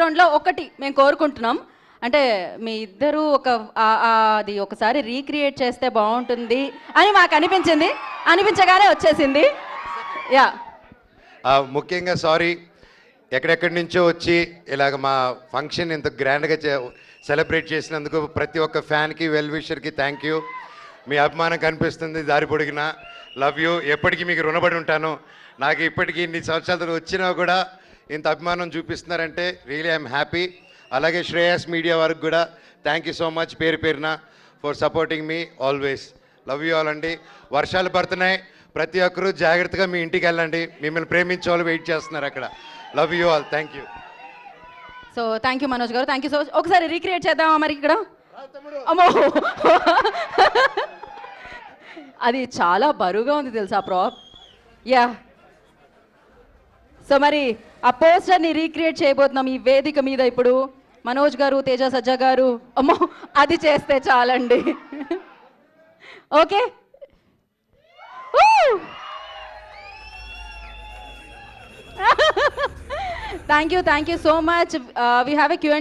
రౌండ్లో ఒకటి మేము కోరుకుంటున్నాం, అంటే మీ ఇద్దరు అది ఒకసారి రీక్రియేట్ చేస్తే బాగుంటుంది అని మాకు అనిపించగానే వచ్చేసింది. యా, ముఖ్యంగా సారీ, ఎక్కడెక్కడి నుంచో వచ్చి ఇలాగ మా ఫంక్షన్ ఇంత గ్రాండ్గా సెలబ్రేట్ చేసినందుకు ప్రతి ఒక్క ఫ్యాన్కి వెల్ విషర్కి థ్యాంక్ యూ. మీ అభిమానం కనిపిస్తుంది దారి పొడిగిన. Love you. ఎప్పటికీ మీకు రుణపడి ఉంటాను. నాకు ఇప్పటికీ ఇన్ని సంవత్సరాలు వచ్చినా కూడా ఇంత అభిమానం చూపిస్తున్నారంటే రియలీ ఐఎమ్ హ్యాపీ. అలాగే శ్రేయస్ మీడియా వారికి కూడా థ్యాంక్ యూ సో మచ్ పేరు పేరున for supporting me always. Love you all అండి. వర్షాలు పడుతున్నాయి, ప్రతి ఒక్కరూ జాగ్రత్తగా మీ ఇంటికి వెళ్ళండి. మిమ్మల్ని ప్రేమించే వాళ్ళు వెయిట్ చేస్తున్నారు అక్కడ. Love you all. Thank you. So thank you Manoj గారు, థ్యాంక్ యూ సో మచ్. ఒకసారి రీక్రియేట్ చేద్దామా మరి ఇక్కడ? అమ్మో, అది చాలా బరువుగా ఉంది తెలుసా ప్రాప్. యా, సో మరి ఆ పోస్టర్ని రీక్రియేట్ చేయబోతున్నాం ఈ వేదిక మీద ఇప్పుడు. మనోజ్ గారు, తేజ సజ్జా గారు, అమ్మో అది చేస్తే చాలండి. Okay, thank you so much. We have a Q&A